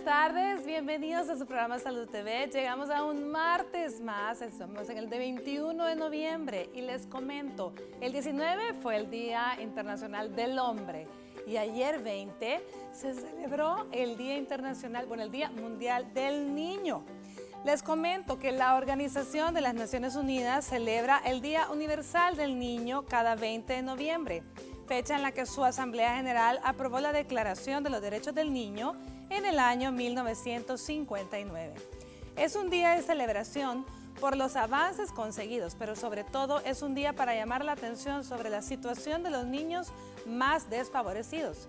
tardes, bienvenidos a su programa Salud TV. Llegamos a un martes más, estamos en el de 21 de noviembre y les comento, el 19 fue el Día Internacional del Hombre y ayer 20 se celebró el Día Internacional, el Día Mundial del Niño. Les comento que la Organización de las Naciones Unidas celebra el Día Universal del Niño cada 20 de noviembre, fecha en la que su Asamblea General aprobó la Declaración de los Derechos del Niño en el año 1959. Es un día de celebración por los avances conseguidos, pero sobre todo es un día para llamar la atención sobre la situación de los niños más desfavorecidos,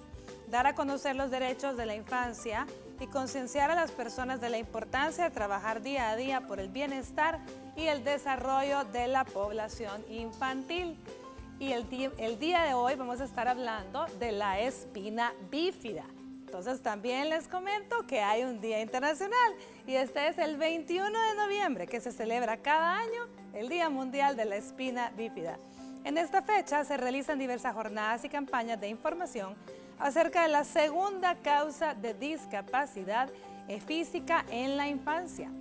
dar a conocer los derechos de la infancia y concienciar a las personas de la importancia de trabajar día a día por el bienestar y el desarrollo de la población infantil. Y el día de hoy vamos a estar hablando de la espina bífida. Entonces también les comento que hay un día internacional y este es el 21 de noviembre que se celebra cada año el Día Mundial de la Espina Bífida. En esta fecha se realizan diversas jornadas y campañas de información acerca de la segunda causa de discapacidad física en la infancia.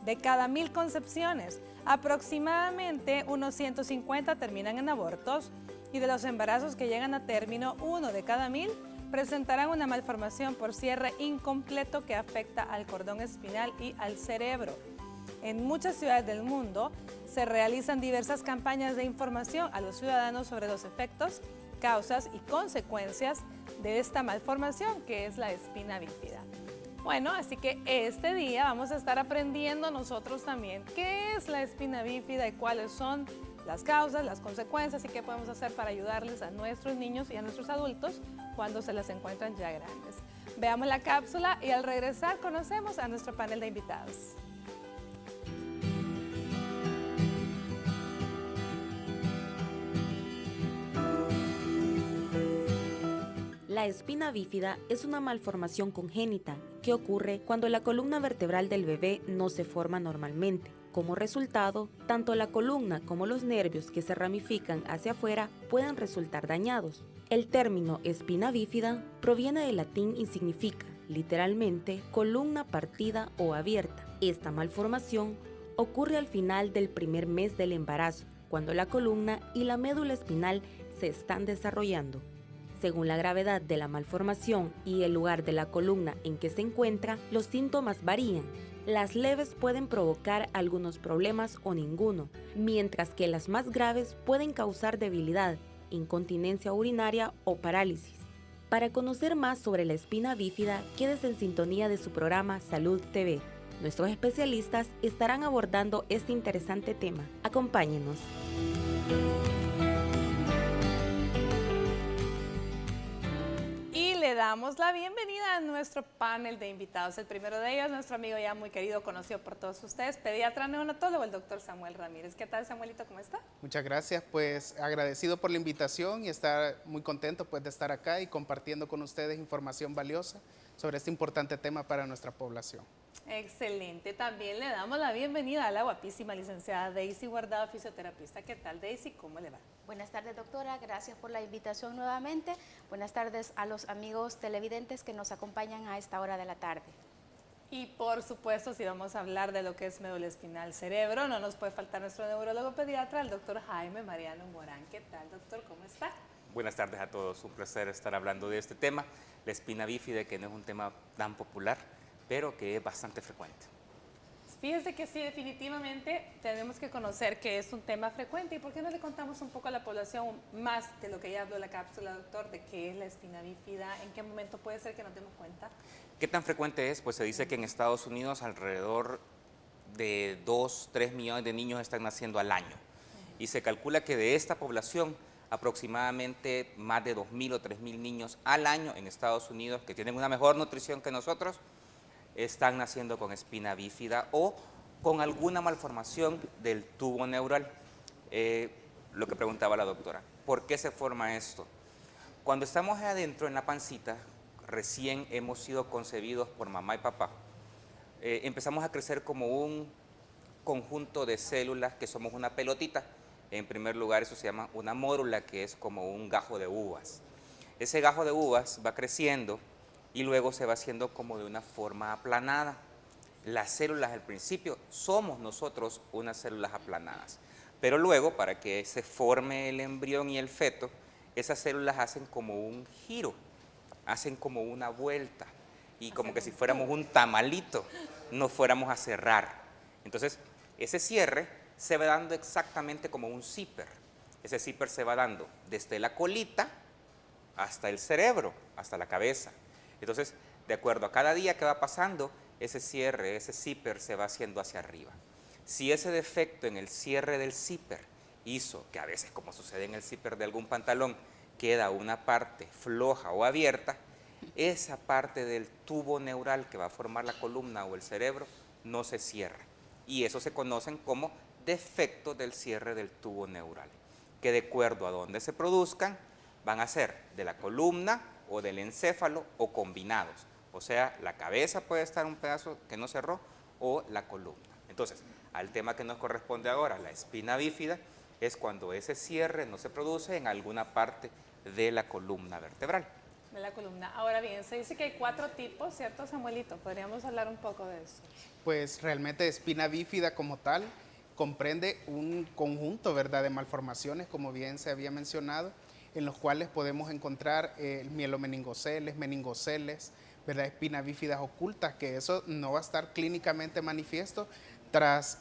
De cada 1000 concepciones, aproximadamente unos 150 terminan en abortos y de los embarazos que llegan a término, 1 de cada 1000 presentarán una malformación por cierre incompleto que afecta al cordón espinal y al cerebro. En muchas ciudades del mundo se realizan diversas campañas de información a los ciudadanos sobre los efectos, causas y consecuencias de esta malformación que es la espina bífida. Bueno, así que este día vamos a estar aprendiendo nosotros también qué es la espina bífida y cuáles son las causas, las consecuencias y qué podemos hacer para ayudarles a nuestros niños y a nuestros adultos cuando se las encuentran ya grandes. Veamos la cápsula y al regresar conocemos a nuestro panel de invitados. La espina bífida es una malformación congénita que ocurre cuando la columna vertebral del bebé no se forma normalmente. Como resultado, tanto la columna como los nervios que se ramifican hacia afuera pueden resultar dañados. El término espina bífida proviene del latín y significa, literalmente, columna partida o abierta. Esta malformación ocurre al final del primer mes del embarazo, cuando la columna y la médula espinal se están desarrollando. Según la gravedad de la malformación y el lugar de la columna en que se encuentra, los síntomas varían. Las leves pueden provocar algunos problemas o ninguno, mientras que las más graves pueden causar debilidad, incontinencia urinaria o parálisis. Para conocer más sobre la espina bífida, quédese en sintonía de su programa Salud TV. Nuestros especialistas estarán abordando este interesante tema. Acompáñenos. Le damos la bienvenida a nuestro panel de invitados. El primero de ellos, nuestro amigo ya muy querido, conocido por todos ustedes, pediatra neonatólogo, el doctor Samuel Ramírez. ¿Qué tal, Samuelito? ¿Cómo está? Muchas gracias, pues agradecido por la invitación y estar muy contento pues, de estar acá y compartiendo con ustedes información valiosa sobre este importante tema para nuestra población. Excelente. También le damos la bienvenida a la guapísima licenciada Daisy Guardado, fisioterapista. ¿Qué tal, Daisy? ¿Cómo le va? Buenas tardes, doctora. Gracias por la invitación nuevamente. Buenas tardes a los amigos televidentes que nos acompañan a esta hora de la tarde. Y por supuesto, si vamos a hablar de lo que es médula espinal cerebro, no nos puede faltar nuestro neurólogo pediatra, el doctor Jaime Mariano Morán. ¿Qué tal, doctor? ¿Cómo está? Buenas tardes a todos. Un placer estar hablando de este tema, la espina bífida, que no es un tema tan popular, pero que es bastante frecuente. Fíjese que sí, definitivamente tenemos que conocer que es un tema frecuente. ¿Y por qué no le contamos un poco a la población más de lo que ya habló la cápsula, doctor, de qué es la espina bífida? ¿En qué momento puede ser que nos demos cuenta? ¿Qué tan frecuente es? Pues se dice que en Estados Unidos alrededor de 2-3 millones de niños están naciendo al año. Y se calcula que de esta población, aproximadamente más de 2.000 o 3.000 niños al año en Estados Unidos que tienen una mejor nutrición que nosotros, están naciendo con espina bífida o con alguna malformación del tubo neural. Lo que preguntaba la doctora, ¿por qué se forma esto? Cuando estamos adentro en la pancita, recién hemos sido concebidos por mamá y papá, empezamos a crecer como un conjunto de células que somos una pelotita. En primer lugar, eso se llama una mórula, que es como un gajo de uvas. Ese gajo de uvas va creciendo y luego se va haciendo como de una forma aplanada. Las células al principio somos nosotros unas células aplanadas, pero luego para que se forme el embrión y el feto, esas células hacen como un giro, hacen como una vuelta y como que si fuéramos un tamalito, nos fuéramos a cerrar. Entonces, ese cierre se va dando exactamente como un zipper. Ese zipper se va dando desde la colita hasta el cerebro, hasta la cabeza. Entonces, de acuerdo a cada día que va pasando, ese cierre, ese zipper se va haciendo hacia arriba. Si ese defecto en el cierre del zipper hizo que a veces, como sucede en el zipper de algún pantalón, queda una parte floja o abierta, esa parte del tubo neural que va a formar la columna o el cerebro no se cierra. Y eso se conocen como defectos del cierre del tubo neural, que de acuerdo a donde se produzcan, van a ser de la columna o del encéfalo o combinados. O sea, la cabeza puede estar un pedazo que no cerró o la columna. Entonces, al tema que nos corresponde ahora, la espina bífida, es cuando ese cierre no se produce en alguna parte de la columna vertebral. De la columna. Ahora bien, se dice que hay 4 tipos, ¿cierto, Samuelito? ¿Podríamos hablar un poco de eso? Pues realmente espina bífida como tal comprende un conjunto, ¿verdad?, de malformaciones, como bien se había mencionado, en los cuales podemos encontrar mielomeningoceles, meningoceles, ¿verdad?, espinas bífidas ocultas, que eso no va a estar clínicamente manifiesto tras,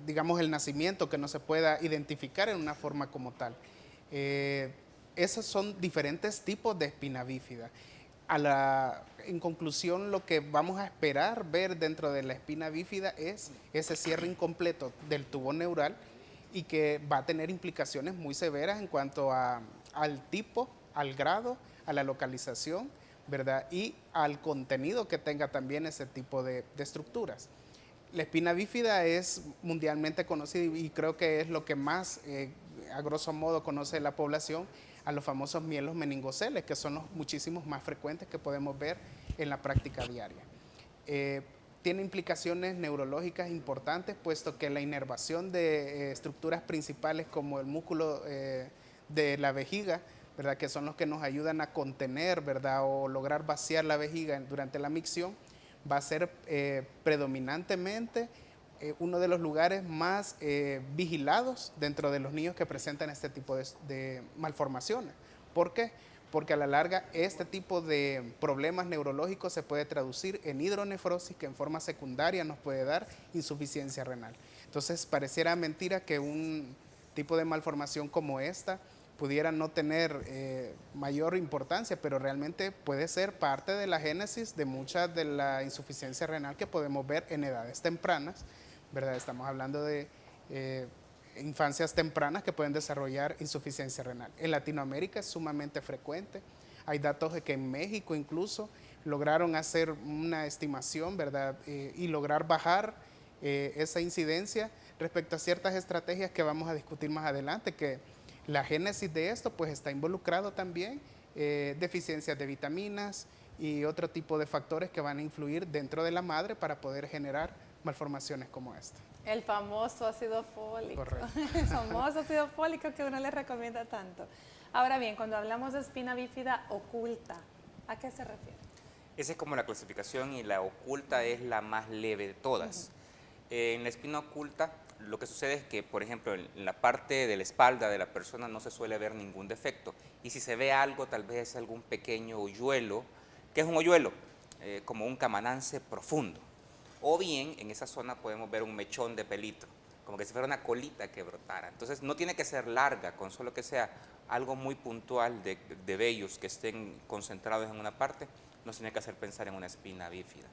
digamos, el nacimiento, que no se pueda identificar en una forma como tal. Esos son diferentes tipos de espina bífida. En conclusión, lo que vamos a esperar ver dentro de la espina bífida es ese cierre incompleto del tubo neural y que va a tener implicaciones muy severas en cuanto al tipo, al grado, a la localización, ¿verdad?, y al contenido que tenga también ese tipo de estructuras. La espina bífida es mundialmente conocida y creo que es lo que más, a grosso modo, conoce la población, a los famosos mielos meningoceles, que son los muchísimos más frecuentes que podemos ver en la práctica diaria. Tiene implicaciones neurológicas importantes, puesto que la inervación de estructuras principales como el músculo de la vejiga, ¿verdad?, que son los que nos ayudan a contener, ¿verdad?, o lograr vaciar la vejiga durante la micción, va a ser predominantemente uno de los lugares más vigilados dentro de los niños que presentan este tipo de malformaciones. ¿Por qué? Porque a la larga este tipo de problemas neurológicos se puede traducir en hidronefrosis, que en forma secundaria nos puede dar insuficiencia renal. Entonces, pareciera mentira que un tipo de malformación como esta pudiera no tener mayor importancia, pero realmente puede ser parte de la génesis de mucha de la insuficiencia renal que podemos ver en edades tempranas, ¿verdad? Estamos hablando de infancias tempranas que pueden desarrollar insuficiencia renal. En Latinoamérica es sumamente frecuente. Hay datos de que en México incluso lograron hacer una estimación, ¿verdad?, y lograr bajar esa incidencia respecto a ciertas estrategias que vamos a discutir más adelante, que la génesis de esto pues está involucrado también deficiencias de vitaminas y otro tipo de factores que van a influir dentro de la madre para poder generar malformaciones como esta. El famoso ácido fólico. Correcto. El famoso ácido fólico que uno le recomienda tanto. Ahora bien, cuando hablamos de espina bífida oculta, ¿a qué se refiere? Esa es como la clasificación y la oculta es la más leve de todas. En la espina oculta lo que sucede es que, por ejemplo, en la parte de la espalda de la persona no se suele ver ningún defecto y si se ve algo, tal vez es algún pequeño hoyuelo. ¿Qué es un hoyuelo? Como un camanance profundo. O bien, en esa zona podemos ver un mechón de pelito, como que si fuera una colita que brotara. Entonces, no tiene que ser larga, con solo que sea algo muy puntual de vellos que estén concentrados en una parte, nos tiene que hacer pensar en una espina bífida.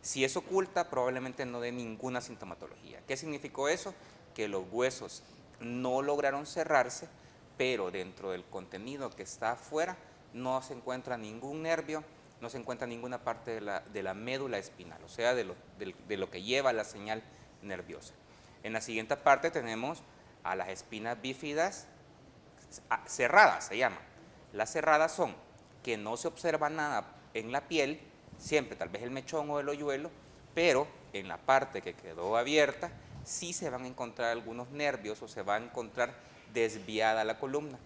Si es oculta, probablemente no dé ninguna sintomatología. ¿Qué significó eso? Que los huesos no lograron cerrarse, pero dentro del contenido que está afuera no se encuentra ningún nervio, no se encuentra ninguna parte de la médula espinal, o sea, de lo que lleva la señal nerviosa. En la siguiente parte tenemos a las espinas bífidas cerradas, se llaman. Las cerradas son que no se observa nada en la piel, siempre tal vez el mechón o el hoyuelo, pero en la parte que quedó abierta sí se van a encontrar algunos nervios o se va a encontrar desviada la columna.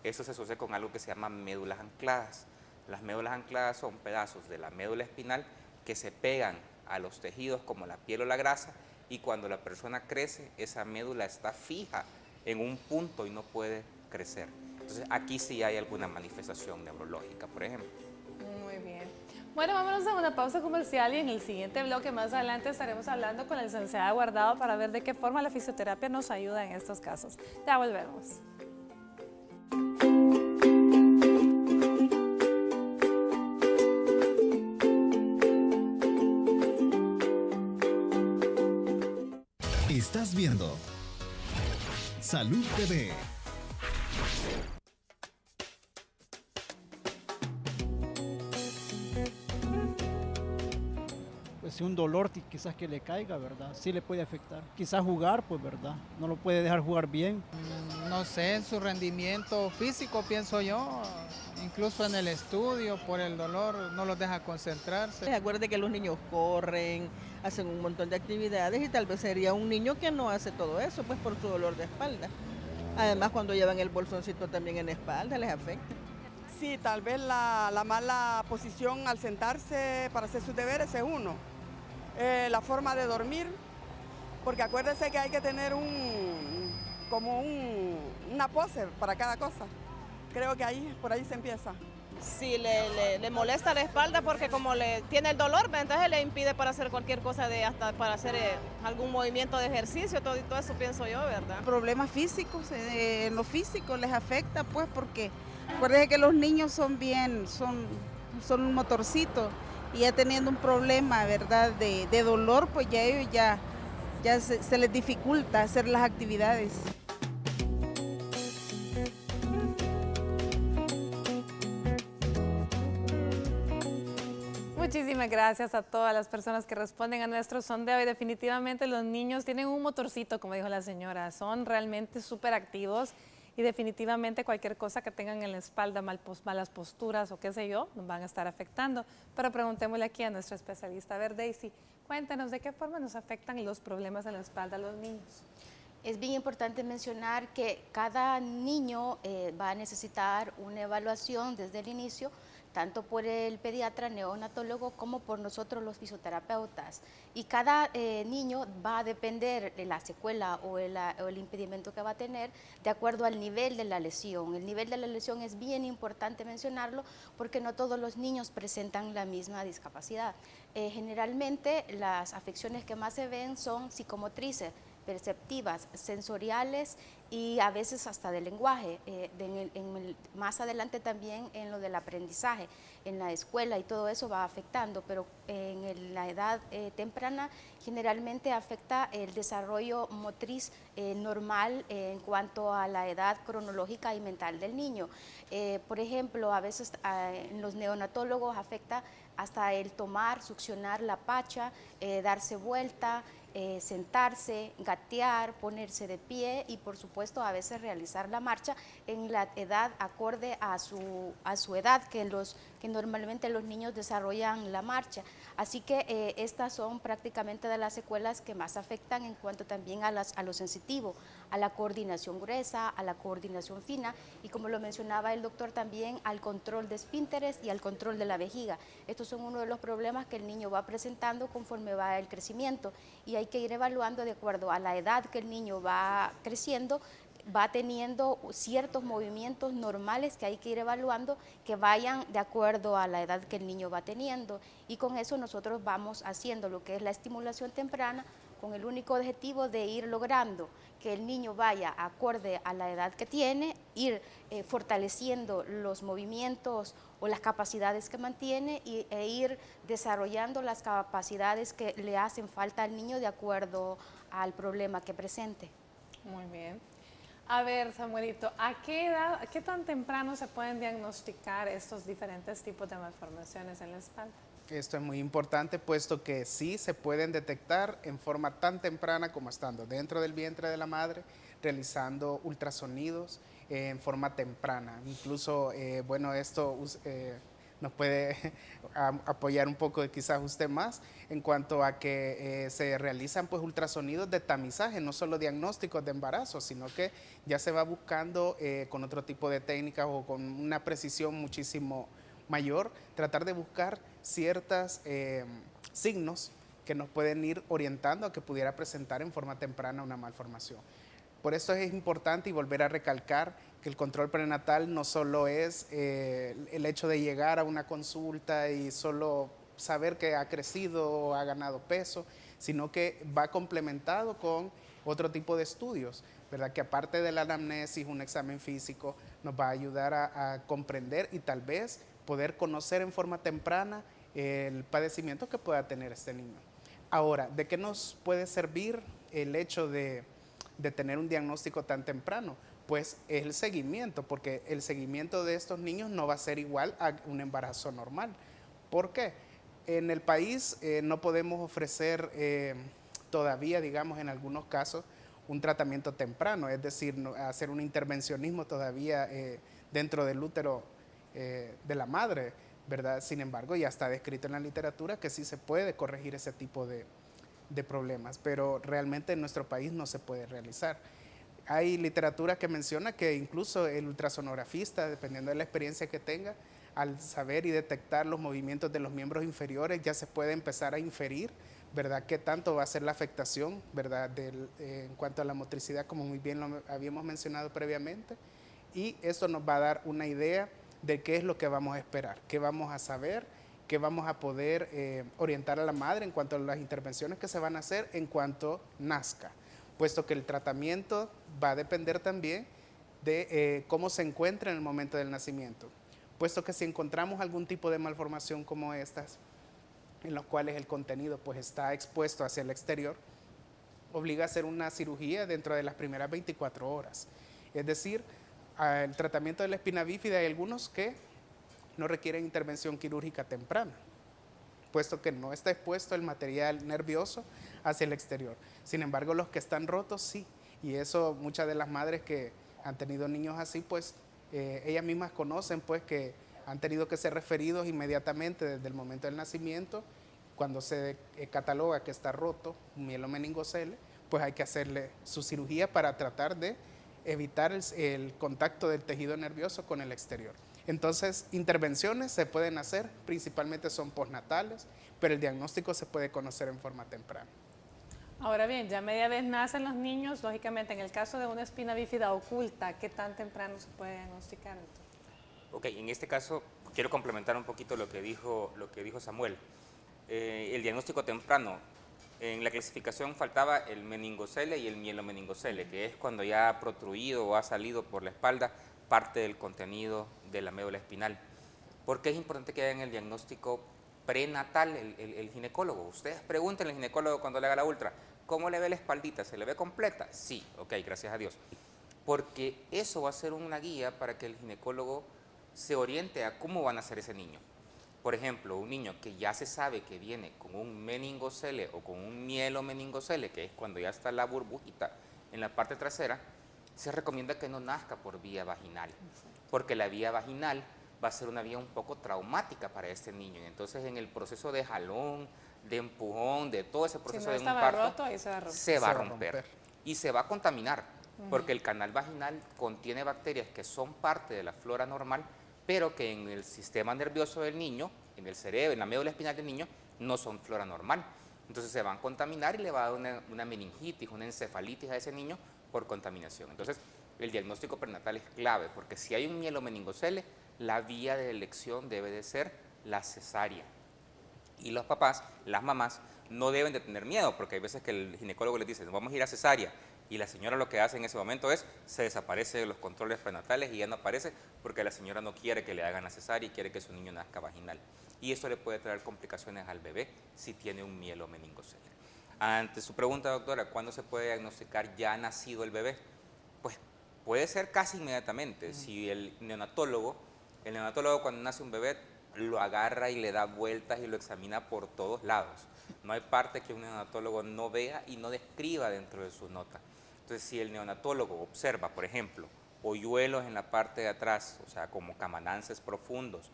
Eso se asocia con algo que se llama médulas ancladas. Las médulas ancladas son pedazos de la médula espinal que se pegan a los tejidos como la piel o la grasa, y cuando la persona crece, esa médula está fija en un punto y no puede crecer. Entonces aquí sí hay alguna manifestación neurológica, por ejemplo. Muy bien. Bueno, vámonos a una pausa comercial y en el siguiente bloque más adelante estaremos hablando con el licenciado Guardado para ver de qué forma la fisioterapia nos ayuda en estos casos. Ya volvemos. Estás viendo Salud TV. Pues si un dolor quizás que le caiga, ¿verdad? Sí le puede afectar. Quizás jugar, pues, ¿verdad? No lo puede dejar jugar bien. No sé, en su rendimiento físico, pienso yo, incluso en el estudio, por el dolor, no los deja concentrarse. Acuérdate que los niños corren, hacen un montón de actividades y tal vez sería un niño que no hace todo eso, pues por su dolor de espalda. Además, cuando llevan el bolsoncito también en la espalda, les afecta. Sí, tal vez la mala posición al sentarse para hacer sus deberes es uno. La forma de dormir, porque acuérdese que hay que tener una pose para cada cosa. Creo que por ahí se empieza. Sí, le molesta la espalda porque como tiene el dolor, entonces le impide para hacer cualquier cosa, hasta para hacer algún movimiento de ejercicio, todo eso pienso yo, ¿verdad? Problemas físicos, en lo físico les afecta, pues, porque acuérdense que los niños son un motorcito, y ya teniendo un problema, ¿verdad?, de dolor, pues ya ellos ya se les dificulta hacer las actividades. Muchísimas gracias a todas las personas que responden a nuestro sondeo y definitivamente los niños tienen un motorcito, como dijo la señora, son realmente súper activos y definitivamente cualquier cosa que tengan en la espalda, malas posturas o qué sé yo, nos van a estar afectando. Pero preguntémosle aquí a nuestra especialista. A ver, Daisy, cuéntanos de qué forma nos afectan los problemas en la espalda a los niños. Es bien importante mencionar que cada niño va a necesitar una evaluación desde el inicio, tanto por el pediatra neonatólogo como por nosotros los fisioterapeutas. Y cada niño va a depender de la secuela o el impedimento que va a tener de acuerdo al nivel de la lesión. El nivel de la lesión es bien importante mencionarlo porque no todos los niños presentan la misma discapacidad. Generalmente las afecciones que más se ven son psicomotrices, perceptivas, sensoriales y a veces hasta del lenguaje, más adelante también en lo del aprendizaje, en la escuela y todo eso va afectando, pero en la edad temprana generalmente afecta el desarrollo motriz normal en cuanto a la edad cronológica y mental del niño. Por ejemplo, a veces en los neonatólogos afecta hasta el tomar, succionar la pacha, darse vuelta, sentarse, gatear, ponerse de pie y por supuesto a veces realizar la marcha en la edad acorde a su edad que normalmente los niños desarrollan la marcha. Así que estas son prácticamente de las secuelas que más afectan en cuanto también a lo sensitivo, a la coordinación gruesa, a la coordinación fina y como lo mencionaba el doctor también al control de esfínteres y al control de la vejiga. Estos son uno de los problemas que el niño va presentando conforme va el crecimiento y hay que ir evaluando de acuerdo a la edad que el niño va creciendo, va teniendo ciertos movimientos normales que hay que ir evaluando que vayan de acuerdo a la edad que el niño va teniendo y con eso nosotros vamos haciendo lo que es la estimulación temprana con el único objetivo de ir logrando que el niño vaya acorde a la edad que tiene, ir fortaleciendo los movimientos o las capacidades que mantiene e ir desarrollando las capacidades que le hacen falta al niño de acuerdo al problema que presente. Muy bien. A ver, Samuelito, ¿a qué edad, qué tan temprano se pueden diagnosticar estos diferentes tipos de malformaciones en la espalda? Esto es muy importante, puesto que sí se pueden detectar en forma tan temprana como estando dentro del vientre de la madre, realizando ultrasonidos en forma temprana. Incluso, bueno, esto nos puede apoyar un poco quizás usted más en cuanto a que se realizan pues ultrasonidos de tamizaje, no solo diagnósticos de embarazo, sino que ya se va buscando con otro tipo de técnicas o con una precisión muchísimo mayor, tratar de buscar ciertos signos que nos pueden ir orientando a que pudiera presentar en forma temprana una malformación. Por eso es importante y volver a recalcar que el control prenatal no solo es el hecho de llegar a una consulta y solo saber que ha crecido o ha ganado peso, sino que va complementado con otro tipo de estudios, ¿verdad? Que aparte de la anamnesis, un examen físico nos va a ayudar a comprender y tal vez poder conocer en forma temprana el padecimiento que pueda tener este niño. Ahora, ¿de qué nos puede servir el hecho de tener un diagnóstico tan temprano? Pues es el seguimiento, porque el seguimiento de estos niños no va a ser igual a un embarazo normal. ¿Por qué? En el país no podemos ofrecer todavía, digamos, en algunos casos, un tratamiento temprano, es decir, hacer un intervencionismo todavía dentro del útero de la madre, ¿verdad? Sin embargo, ya está descrito en la literatura que sí se puede corregir ese tipo de problemas, pero realmente en nuestro país no se puede realizar. Hay literatura que menciona que incluso el ultrasonografista, dependiendo de la experiencia que tenga, al saber y detectar los movimientos de los miembros inferiores, ya se puede empezar a inferir, ¿verdad?, qué tanto va a ser la afectación, ¿verdad?, en cuanto a la motricidad, como muy bien lo habíamos mencionado previamente, y eso nos va a dar una idea de qué es lo que vamos a esperar, qué vamos a saber, qué vamos a poder orientar a la madre en cuanto a las intervenciones que se van a hacer en cuanto nazca, puesto que el tratamiento va a depender también de cómo se encuentra en el momento del nacimiento, puesto que si encontramos algún tipo de malformación como estas, en los cuales el contenido pues está expuesto hacia el exterior, obliga a hacer una cirugía dentro de las primeras 24 horas. Es decir, el tratamiento de la espina bífida hay algunos que no requieren intervención quirúrgica temprana, puesto que no está expuesto el material nervioso hacia el exterior. Sin embargo, los que están rotos sí, y eso muchas de las madres que han tenido niños así, pues ellas mismas conocen pues que han tenido que ser referidos inmediatamente desde el momento del nacimiento. Cuando se cataloga que está roto un mielomeningocele, pues hay que hacerle su cirugía para tratar de evitar el contacto del tejido nervioso con el exterior. Entonces, intervenciones se pueden hacer, principalmente son postnatales, pero el diagnóstico se puede conocer en forma temprana. Ahora bien, ya media vez nacen los niños, lógicamente en el caso de una espina bífida oculta, ¿qué tan temprano se puede diagnosticar? Ok, en este caso quiero complementar un poquito lo que dijo Samuel. El diagnóstico temprano, en la clasificación faltaba el meningocele y el mielomeningocele, que es cuando ya ha protruido o ha salido por la espalda parte del contenido de la médula espinal. ¿Por qué es importante que hagan el diagnóstico prenatal el ginecólogo? Ustedes pregúntenle al ginecólogo cuando le haga la ultra, ¿cómo le ve la espaldita? ¿Se le ve completa? Sí, ok, gracias a Dios. Porque eso va a ser una guía para que el ginecólogo se oriente a cómo van a ser ese niño. Por ejemplo, un niño que ya se sabe que viene con un meningocele o con un mielomeningocele, que es cuando ya está la burbujita en la parte trasera, se recomienda que no nazca por vía vaginal, porque la vía vaginal va a ser una vía un poco traumática para este niño. Entonces, en el proceso de jalón, de empujón, de todo ese proceso de un parto, roto, ahí se va a romper y se va a contaminar, porque el canal vaginal contiene bacterias que son parte de la flora normal, pero que en el sistema nervioso del niño, en el cerebro, en la médula espinal del niño, no son flora normal. Entonces se van a contaminar y le va a dar una meningitis, una encefalitis a ese niño por contaminación. Entonces el diagnóstico prenatal es clave, porque si hay un mielomeningocele, la vía de elección debe de ser la cesárea. Y los papás, las mamás, no deben de tener miedo, porque hay veces que el ginecólogo les dice, vamos a ir a cesárea, y la señora lo que hace en ese momento es, se desaparece de los controles prenatales y ya no aparece porque la señora no quiere que le hagan la cesárea y quiere que su niño nazca vaginal. Y eso le puede traer complicaciones al bebé si tiene un mielomeningocele. Ante su pregunta, doctora, ¿cuándo se puede diagnosticar ya nacido el bebé? Pues puede ser casi inmediatamente. Si el neonatólogo cuando nace un bebé lo agarra y le da vueltas y lo examina por todos lados. No hay parte que un neonatólogo no vea y no describa dentro de su nota. Entonces, si el neonatólogo observa, por ejemplo, hoyuelos en la parte de atrás, o sea, como camanances profundos,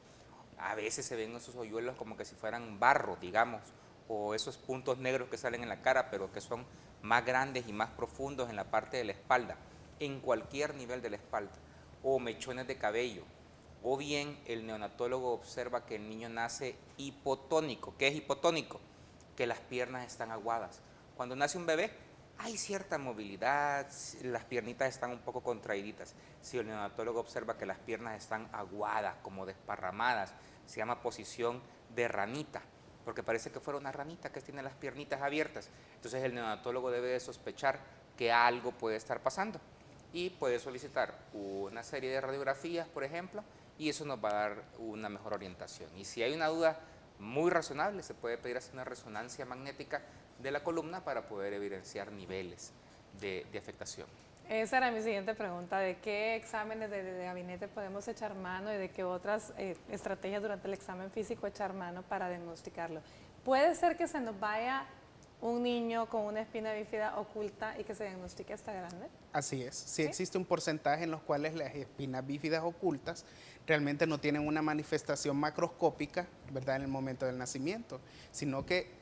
a veces se ven esos hoyuelos como que si fueran barro, digamos, o esos puntos negros que salen en la cara, pero que son más grandes y más profundos en la parte de la espalda, en cualquier nivel de la espalda, o mechones de cabello, o bien el neonatólogo observa que el niño nace hipotónico. ¿Qué es hipotónico? Que las piernas están aguadas. Cuando nace un bebé hay cierta movilidad, las piernitas están un poco contraíditas. Si el neonatólogo observa que las piernas están aguadas, como desparramadas, se llama posición de ranita, porque parece que fuera una ranita que tiene las piernitas abiertas. Entonces el neonatólogo debe de sospechar que algo puede estar pasando y puede solicitar una serie de radiografías, por ejemplo, y eso nos va a dar una mejor orientación. Y si hay una duda muy razonable, se puede pedir hacer una resonancia magnética de la columna para poder evidenciar niveles de afectación. Esa era mi siguiente pregunta, ¿de qué exámenes de gabinete podemos echar mano y de qué otras estrategias durante el examen físico echar mano para diagnosticarlo? ¿Puede ser que se nos vaya un niño con una espina bífida oculta y que se diagnostique hasta grande? Así es, sí existe un porcentaje en los cuales las espinas bífidas ocultas realmente no tienen una manifestación macroscópica, ¿verdad?, en el momento del nacimiento, sino que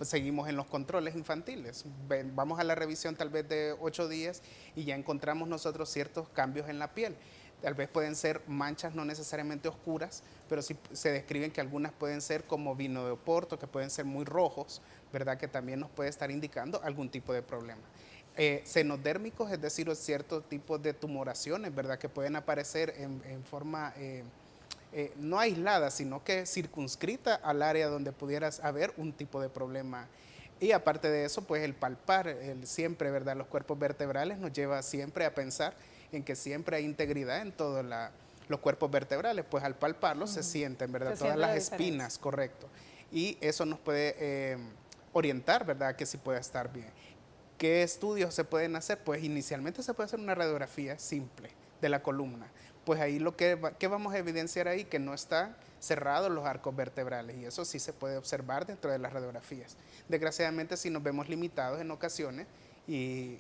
seguimos en los controles infantiles. Vamos a la revisión tal vez de 8 días y ya encontramos nosotros ciertos cambios en la piel. Tal vez pueden ser manchas no necesariamente oscuras, pero sí se describen que algunas pueden ser como vino de Oporto, que pueden ser muy rojos, ¿verdad?, que también nos puede estar indicando algún tipo de problema. Senodérmicos, es decir, ciertos tipos de tumoraciones, ¿verdad?, que pueden aparecer en forma no aislada, sino que circunscrita al área donde pudieras haber un tipo de problema. Y aparte de eso, pues el palpar, siempre, ¿verdad?, los cuerpos vertebrales nos lleva siempre a pensar en que siempre hay integridad en todos los cuerpos vertebrales, pues al palparlos se sienten, ¿verdad?, todas las espinas, correcto. Y eso nos puede orientar, ¿verdad?, que sí puede estar bien. ¿Qué estudios se pueden hacer? Pues inicialmente se puede hacer una radiografía simple de la columna. Pues ahí ¿qué vamos a evidenciar ahí? Que no están cerrados los arcos vertebrales, y eso sí se puede observar dentro de las radiografías. Desgraciadamente, si nos vemos limitados en ocasiones y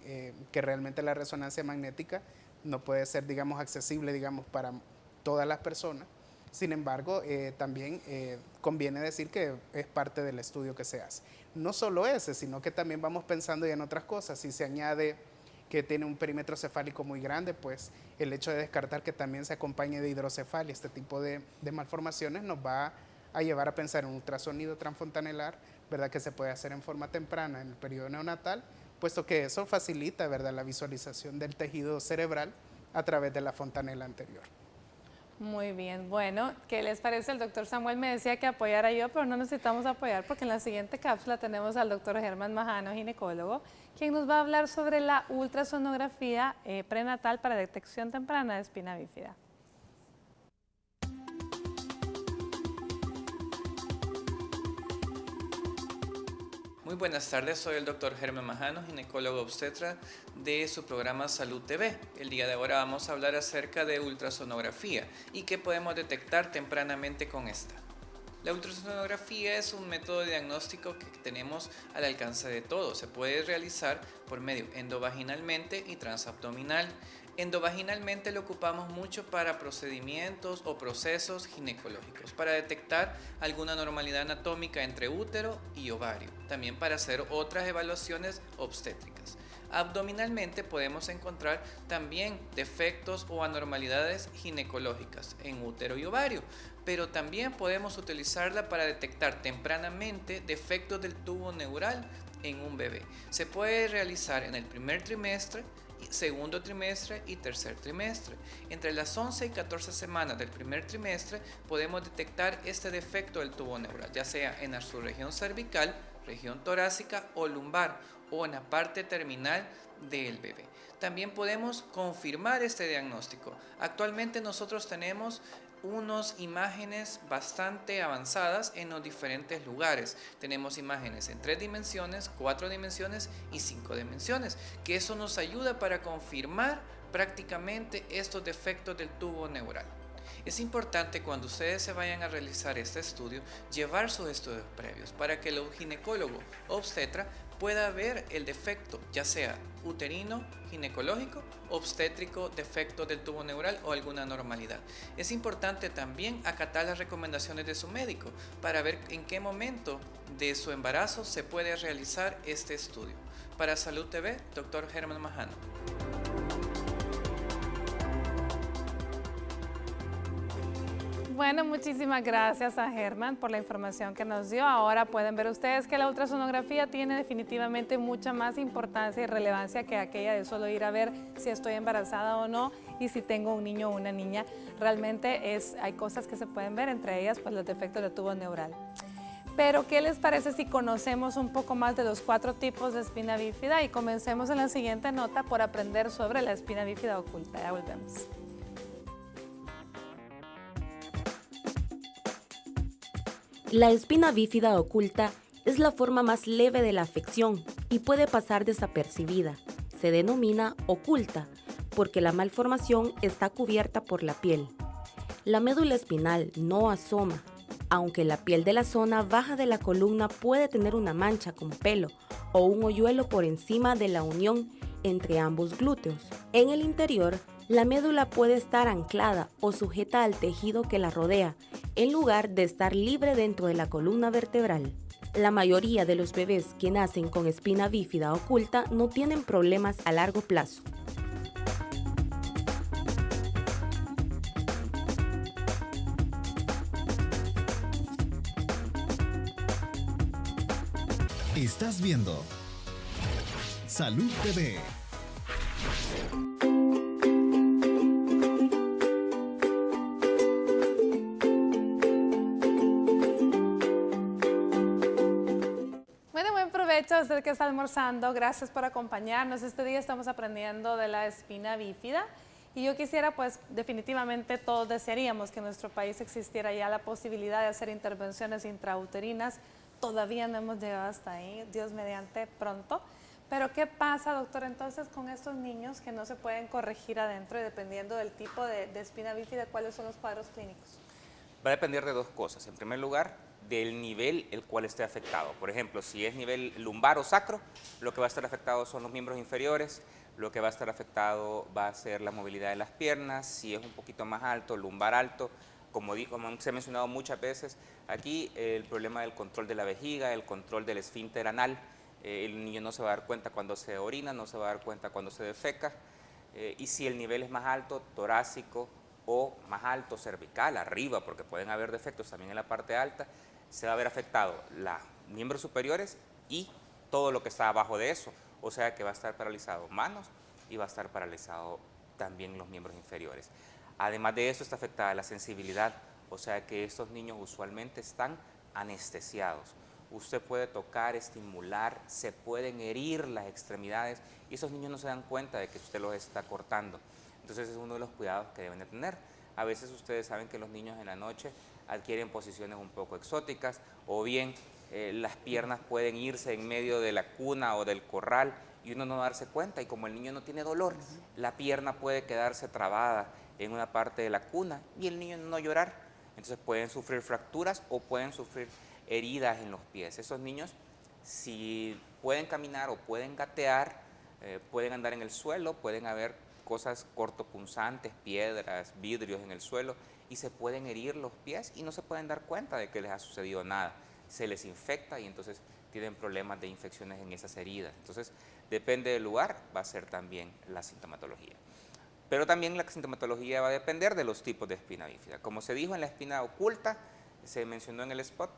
que realmente la resonancia magnética no puede ser, digamos, accesible, digamos, para todas las personas. Sin embargo, también conviene decir que es parte del estudio que se hace. No solo ese, sino que también vamos pensando ya en otras cosas. Si se añade que tiene un perímetro cefálico muy grande, pues el hecho de descartar que también se acompañe de hidrocefalia, este tipo de malformaciones, nos va a llevar a pensar en un ultrasonido transfontanelar, ¿verdad?, que se puede hacer en forma temprana en el periodo neonatal, puesto que eso facilita, ¿verdad?, la visualización del tejido cerebral a través de la fontanela anterior. Muy bien, bueno, ¿qué les parece? El doctor Samuel me decía que apoyara yo, pero no necesitamos apoyar porque en la siguiente cápsula tenemos al doctor Germán Majano, ginecólogo, quien nos va a hablar sobre la ultrasonografía prenatal para detección temprana de espina bífida. Muy buenas tardes, soy el doctor Germán Majano, ginecólogo obstetra de su programa Salud TV. El día de ahora vamos a hablar acerca de ultrasonografía y qué podemos detectar tempranamente con esta. La ultrasonografía es un método de diagnóstico que tenemos al alcance de todos. Se puede realizar por medio endovaginalmente y transabdominal. Endovaginalmente lo ocupamos mucho para procedimientos o procesos ginecológicos, para detectar alguna normalidad anatómica entre útero y ovario, también para hacer otras evaluaciones obstétricas. Abdominalmente podemos encontrar también defectos o anormalidades ginecológicas en útero y ovario, pero también podemos utilizarla para detectar tempranamente defectos del tubo neural en un bebé. Se puede realizar en el primer trimestre, segundo trimestre y tercer trimestre. Entre las 11 y 14 semanas del primer trimestre podemos detectar este defecto del tubo neural, ya sea en su región cervical, región torácica o lumbar, o en la parte terminal del bebé. También podemos confirmar este diagnóstico. Actualmente nosotros tenemos unas imágenes bastante avanzadas en los diferentes lugares. Tenemos imágenes en 3 dimensiones, 4 dimensiones y 5 dimensiones, que eso nos ayuda para confirmar prácticamente estos defectos del tubo neural. Es importante cuando ustedes se vayan a realizar este estudio, llevar sus estudios previos para que el ginecólogo obstetra pueda ver el defecto, ya sea uterino, ginecológico, obstétrico, defecto del tubo neural o alguna anormalidad. Es importante también acatar las recomendaciones de su médico para ver en qué momento de su embarazo se puede realizar este estudio. Para Salud TV, Dr. Germán Majano. Bueno, muchísimas gracias a Germán por la información que nos dio. Ahora pueden ver ustedes que la ultrasonografía tiene definitivamente mucha más importancia y relevancia que aquella de solo ir a ver si estoy embarazada o no y si tengo un niño o una niña. Realmente hay cosas que se pueden ver, entre ellas pues los defectos del tubo neural. Pero, ¿qué les parece si conocemos un poco más de los 4 tipos de espina bífida? Y comencemos en la siguiente nota por aprender sobre la espina bífida oculta. Ya volvemos. La espina bífida oculta es la forma más leve de la afección y puede pasar desapercibida. Se denomina oculta porque la malformación está cubierta por la piel. La médula espinal no asoma, aunque la piel de la zona baja de la columna puede tener una mancha con pelo o un hoyuelo por encima de la unión entre ambos glúteos. En el interior, la médula puede estar anclada o sujeta al tejido que la rodea, en lugar de estar libre dentro de la columna vertebral. La mayoría de los bebés que nacen con espina bífida oculta no tienen problemas a largo plazo. Estás viendo Salud TV. Bueno, buen provecho a usted que está almorzando. Gracias por acompañarnos. Este día estamos aprendiendo de la espina bífida. Y yo quisiera, pues, definitivamente todos desearíamos que en nuestro país existiera ya la posibilidad de hacer intervenciones intrauterinas. Todavía no hemos llegado hasta ahí, Dios mediante pronto. Pero ¿qué pasa, doctor, entonces con estos niños que no se pueden corregir adentro y dependiendo del tipo de espina bífida, cuáles son los cuadros clínicos? Va a depender de 2 cosas. En primer lugar, del nivel el cual esté afectado. Por ejemplo, si es nivel lumbar o sacro, lo que va a estar afectado son los miembros inferiores, lo que va a estar afectado va a ser la movilidad de las piernas. Si es un poquito más alto, lumbar alto, como se ha mencionado muchas veces, aquí el problema del control de la vejiga, el control del esfínter anal, el niño no se va a dar cuenta cuando se orina, no se va a dar cuenta cuando se defeca, y si el nivel es más alto, torácico o más alto, cervical, arriba, porque pueden haber defectos también en la parte alta, se va a ver afectado los miembros superiores y todo lo que está abajo de eso, o sea que va a estar paralizado manos y va a estar paralizado también los miembros inferiores. Además de eso está afectada la sensibilidad, o sea que estos niños usualmente están anestesiados. Usted puede tocar, estimular, se pueden herir las extremidades y esos niños no se dan cuenta de que usted los está cortando. Entonces es uno de los cuidados que deben de tener. A veces ustedes saben que los niños en la noche adquieren posiciones un poco exóticas o bien las piernas pueden irse en medio de la cuna o del corral y uno no darse cuenta, y como el niño no tiene dolor, la pierna puede quedarse trabada en una parte de la cuna y el niño no llorar. Entonces pueden sufrir fracturas o pueden sufrir heridas en los pies. Esos niños, si pueden caminar o pueden gatear, pueden andar en el suelo, pueden haber cosas cortopunzantes, piedras, vidrios en el suelo y se pueden herir los pies y no se pueden dar cuenta de que les ha sucedido nada. Se les infecta y entonces tienen problemas de infecciones en esas heridas. Entonces, depende del lugar, va a ser también la sintomatología. Pero también la sintomatología va a depender de los tipos de espina bífida. Como se dijo en la espina oculta, se mencionó en el spot,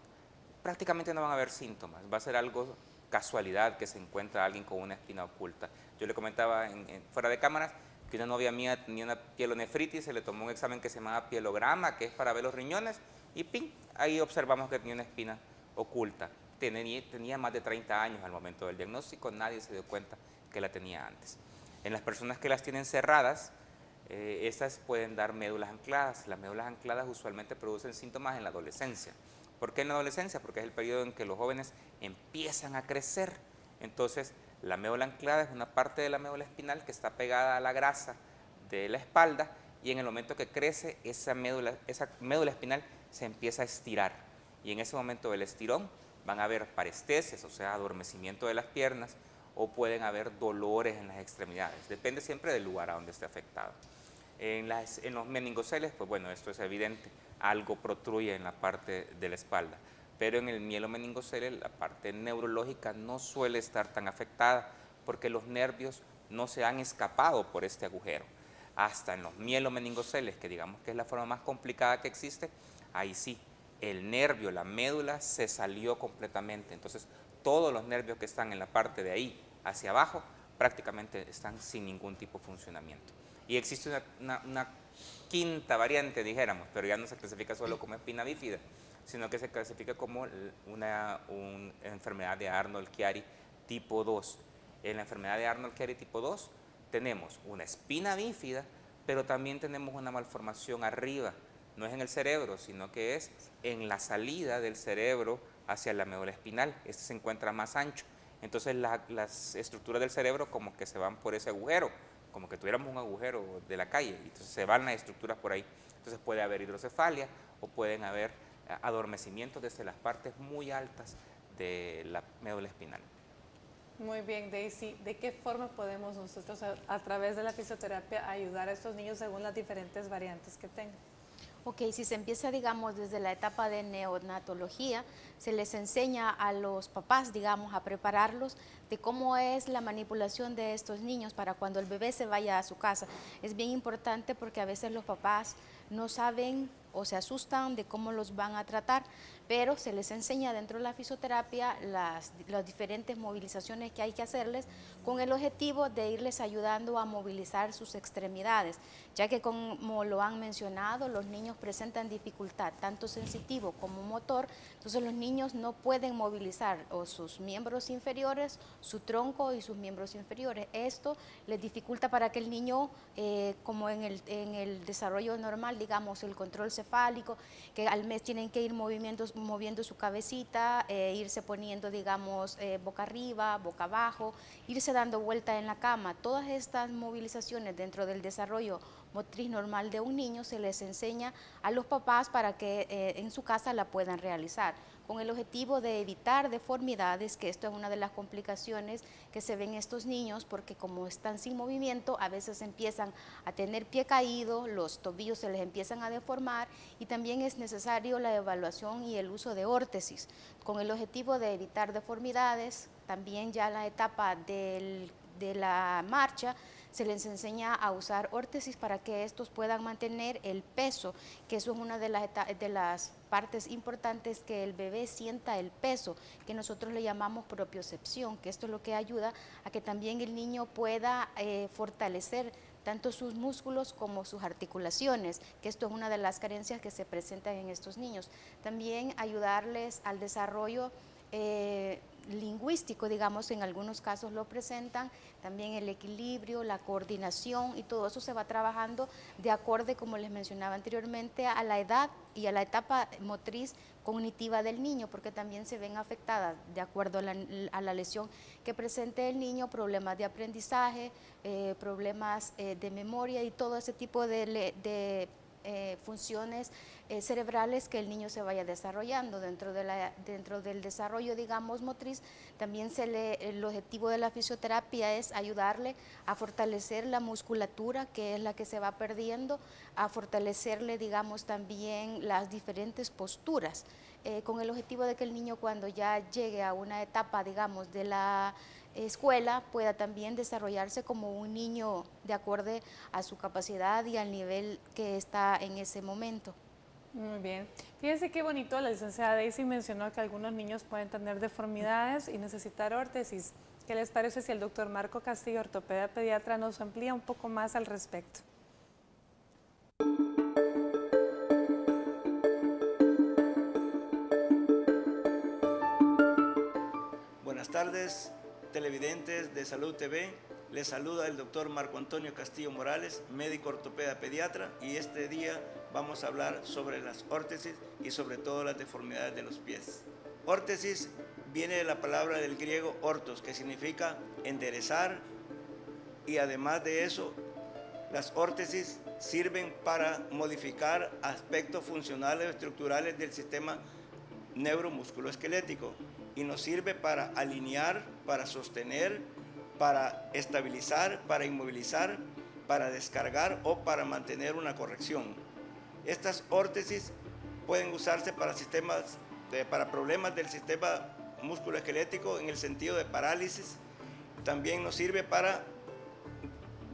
prácticamente no van a haber síntomas. Va a ser algo casualidad que se encuentra alguien con una espina oculta. Yo le comentaba fuera de cámaras que una novia mía tenía una pielonefritis, se le tomó un examen que se llama pielograma, que es para ver los riñones, y ¡ping! Ahí observamos que tenía una espina oculta. Tenía más de 30 años al momento del diagnóstico, nadie se dio cuenta que la tenía antes. En las personas que las tienen cerradas, estas pueden dar médulas ancladas. Las médulas ancladas usualmente producen síntomas en la adolescencia. ¿Por qué en la adolescencia? Porque es el periodo en que los jóvenes empiezan a crecer. Entonces, la médula anclada es una parte de la médula espinal que está pegada a la grasa de la espalda y en el momento que crece, esa médula espinal se empieza a estirar. Y en ese momento del estirón van a haber parestesias, o sea, adormecimiento de las piernas, o pueden haber dolores en las extremidades. Depende siempre del lugar a donde esté afectado. En los meningoceles, pues bueno, esto es evidente, algo protruye en la parte de la espalda. Pero en el mielomeningocele la parte neurológica no suele estar tan afectada porque los nervios no se han escapado por este agujero. hasta en los mielomeningoceles, que digamos que es la forma más complicada que existe, ahí sí, el nervio, la médula se salió completamente. Entonces, todos los nervios que están en la parte de ahí hacia abajo prácticamente están sin ningún tipo de funcionamiento. Y existe una quinta variante, dijéramos, pero ya no se clasifica solo como espina bífida, sino que se clasifica como una enfermedad de Arnold-Chiari tipo 2. En la enfermedad de Arnold-Chiari tipo 2 tenemos una espina bífida, pero también tenemos una malformación arriba. No es en el cerebro, sino que es en la salida del cerebro hacia la médula espinal. Este se encuentra más ancho. Entonces las estructuras del cerebro como que se van por ese agujero, como que tuviéramos un agujero de la calle, y entonces se van las estructuras por ahí. Entonces puede haber hidrocefalia o pueden haber adormecimientos desde las partes muy altas de la médula espinal. Muy bien, Daisy. ¿De qué forma podemos nosotros a través de la fisioterapia ayudar a estos niños según las diferentes variantes que tengan? Ok, si se empieza, digamos, desde la etapa de neonatología, se les enseña a los papás, digamos, a prepararlos de cómo es la manipulación de estos niños para cuando el bebé se vaya a su casa. Es bien importante porque a veces los papás no saben o se asustan de cómo los van a tratar, pero se les enseña dentro de la fisioterapia las diferentes movilizaciones que hay que hacerles con el objetivo de irles ayudando a movilizar sus extremidades, ya que como lo han mencionado, los niños presentan dificultad tanto sensitivo como motor, entonces los niños no pueden movilizar o sus miembros inferiores, su tronco y sus miembros inferiores. Esto les dificulta para que el niño, como en el desarrollo normal, digamos, el control cefálico, que al mes tienen que ir moviendo su cabecita, irse poniendo, digamos, boca arriba, boca abajo, irse dando vuelta en la cama. Todas estas movilizaciones dentro del desarrollo motriz normal de un niño se les enseña a los papás para que en su casa la puedan realizar, con el objetivo de evitar deformidades, que esto es una de las complicaciones que se ven en estos niños, porque como están sin movimiento, a veces empiezan a tener pie caído, los tobillos se les empiezan a deformar, y también es necesario la evaluación y el uso de órtesis, con el objetivo de evitar deformidades. También ya en la etapa de la marcha, se les enseña a usar órtesis para que estos puedan mantener el peso, que eso es una de las partes importantes, que el bebé sienta el peso, que nosotros le llamamos propiocepción, que esto es lo que ayuda a que también el niño pueda fortalecer tanto sus músculos como sus articulaciones, que esto es una de las carencias que se presentan en estos niños. También ayudarles al desarrollo lingüístico, digamos, en algunos casos lo presentan, también el equilibrio, la coordinación, y todo eso se va trabajando de acorde, como les mencionaba anteriormente, a la edad y a la etapa motriz cognitiva del niño, porque también se ven afectadas de acuerdo a la lesión que presente el niño, problemas de aprendizaje, problemas de memoria y todo ese tipo de funciones cerebrales que el niño se vaya desarrollando dentro del desarrollo, digamos, motriz. También el objetivo de la fisioterapia es ayudarle a fortalecer la musculatura, que es la que se va perdiendo, a fortalecerle, digamos, también las diferentes posturas, con el objetivo de que el niño, cuando ya llegue a una etapa, digamos, de la escuela, pueda también desarrollarse como un niño de acuerdo a su capacidad y al nivel que está en ese momento. Muy bien. Fíjense qué bonito, la licenciada Daisy mencionó que algunos niños pueden tener deformidades y necesitar órtesis. ¿Qué les parece si el doctor Marco Castillo, ortopeda pediatra, nos amplía un poco más al respecto? Buenas tardes, televidentes de Salud TV. Les saluda el doctor Marco Antonio Castillo Morales, médico ortopeda pediatra, y este día vamos a hablar sobre las órtesis y sobre todo las deformidades de los pies. Órtesis viene de la palabra del griego ortos, que significa enderezar, y además de eso, las órtesis sirven para modificar aspectos funcionales o estructurales del sistema neuromusculoesquelético, y nos sirve para alinear, para sostener, para estabilizar, para inmovilizar, para descargar o para mantener una corrección. Estas órtesis pueden usarse para problemas del sistema musculoesquelético en el sentido de parálisis. También nos sirve para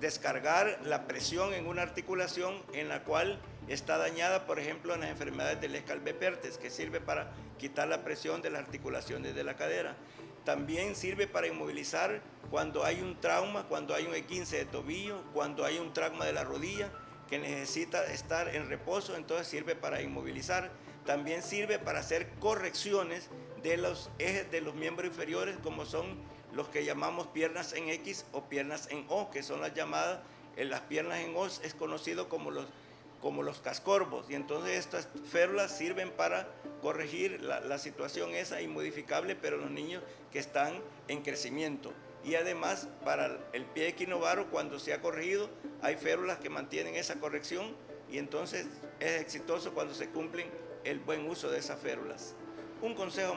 descargar la presión en una articulación en la cual está dañada, por ejemplo, en las enfermedades del Escalbepertes, que sirve para quitar la presión de las articulaciones de la cadera. También sirve para inmovilizar cuando hay un trauma, cuando hay un esguince de tobillo, cuando hay un trauma de la rodilla que necesita estar en reposo, entonces sirve para inmovilizar. También sirve para hacer correcciones de los ejes de los miembros inferiores, como son los que llamamos piernas en X o piernas en O, que son las llamadas, las piernas en O es conocido como los cascorbos, y entonces estas férulas sirven para corregir la situación esa inmodificable, pero los niños que están en crecimiento. Y además para el pie equinovaro, cuando se ha corregido, hay férulas que mantienen esa corrección, y entonces es exitoso cuando se cumplen el buen uso de esas férulas. Un consejo